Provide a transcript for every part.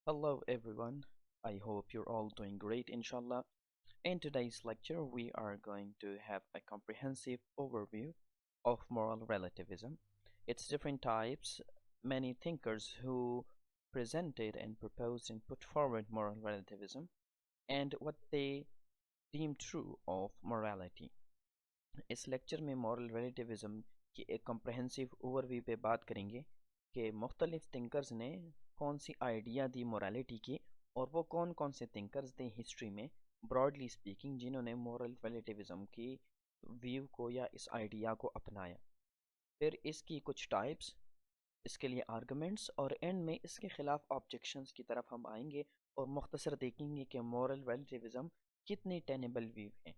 Hello everyone, I hope you're all doing great inshallah. In today's lecture, we are going to have a comprehensive overview of moral relativism, its different types, many thinkers who presented and proposed and put forward moral relativism, and what they deem true of morality. इस lecture में moral relativism की एक comprehensive overview पे बात करेंगे कि मुख्तलिफ thinkers ने कौन सी आइडिया दी मोरालिटी की और वो कौन कौन से थिंकर्स थे हिस्ट्री में ब्रॉडली स्पीकिंग जिन्होंने मॉरल रिलेटिविज्म की व्यू को या इस आइडिया को अपनाया। फिर इसकी कुछ टाइप्स, इसके लिए आर्गुमेंट्स और एंड में इसके ख़िलाफ़ ऑब्जेक्शंस की तरफ हम आएंगे और मुख्तसर देखेंगे कि मॉरल रिलेटिविज्म कितनी टेनेबल व्यू है।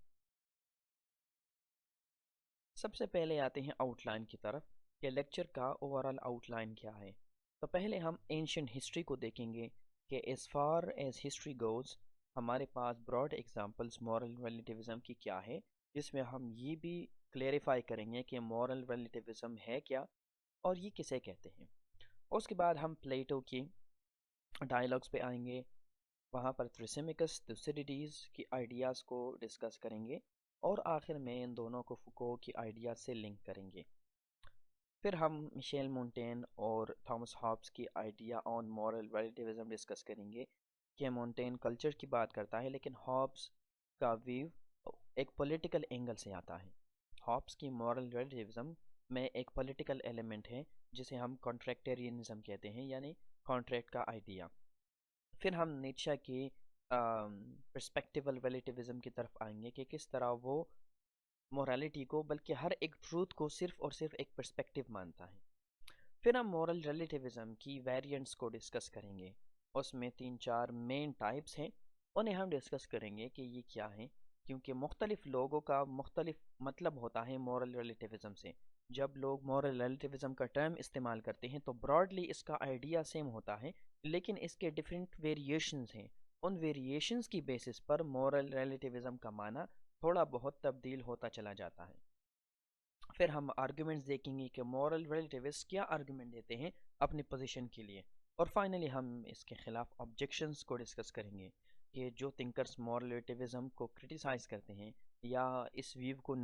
सबसे पहले आते हैं आउटलाइन की तरफ कि लेक्चर का ओवरऑल आउटलाइन क्या है। तो पहले हम एंशियंट हिस्ट्री को देखेंगे कि as far as history goes हमारे पास ब्रॉड एग्जांपल्स मॉरल रिलेटिविज्म की क्या है, जिसमें हम ये भी क्लेरिफाई करेंगे कि मॉरल रिलेटिविज्म है क्या और ये किसे कहते हैं। उसके बाद हम प्लेटो की डायलॉग्स पे आएंगे, वहाँ पर थ्रिसिमिकस थुसिडिडीज़ की आइडियाज़ को डिस्कस करेंगे और आखिर में इन दोनों को फुको की आइडियाज़ से लिंक करेंगे। फिर हम मिशेल मोंटेन और थॉमस हॉब्स की idea on moral relativism discuss करेंगे कि मोंटेन कल्चर की बात करता है लेकिन हॉब्स का व्यू एक पॉलिटिकल एंगल से आता है। हॉब्स की मॉरल रिलेटिविज्म में एक पॉलिटिकल एलिमेंट है जिसे हम कॉन्ट्रैक्टेरियनिज्म कहते हैं, यानी कॉन्ट्रैक्ट का आइडिया। फिर हम नीचे की पर्सपेक्टिवल रिलेटिविज्म की तरफ आएंगे कि किस तरह वो मोरालिटी को, बल्कि हर एक ट्रूथ को सिर्फ और सिर्फ एक पर्सपेक्टिव मानता है। फिर हम मॉरल रिलेटिविज्म की वेरिएंट्स को डिस्कस करेंगे, उसमें 3-4 मेन टाइप्स हैं, उन्हें हम डिस्कस करेंगे कि ये क्या हैं, क्योंकि मुख्तलिफ लोगों का मुख्तलिफ मतलब होता है मॉरल रिलेटिविज्म से। जब लोग मॉरल रिलेटिविज्म का टर्म इस्तेमाल करते हैं तो ब्रॉडली इसका आइडिया सेम होता है, लेकिन इसके डिफरेंट वेरिएशंस हैं। उन वेरिएशंस की बेसिस पर मॉरल रिलेटिविज्म का माना थोड़ा बहुत तब्दील होता चला जाता है। फिर हम आर्गुमेंट्स देखेंगे कि मॉरल रिलेटिविस्ट क्या आर्गुमेंट देते हैं अपनी पोजीशन के लिए, और फाइनली हम इसके खिलाफ ऑब्जेक्शंस को डिस्कस करेंगे कि जो थिंकर्स मॉरल रिलेटिविज्म को क्रिटिसाइज करते हैं या इस व्यू को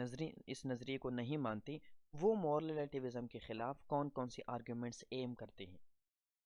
इस नज़रिए को नहीं मानते, वो मॉरल रिलेटिविज्म के खिलाफ कौन कौन सी आर्गुमेंट्स एम करते हैं।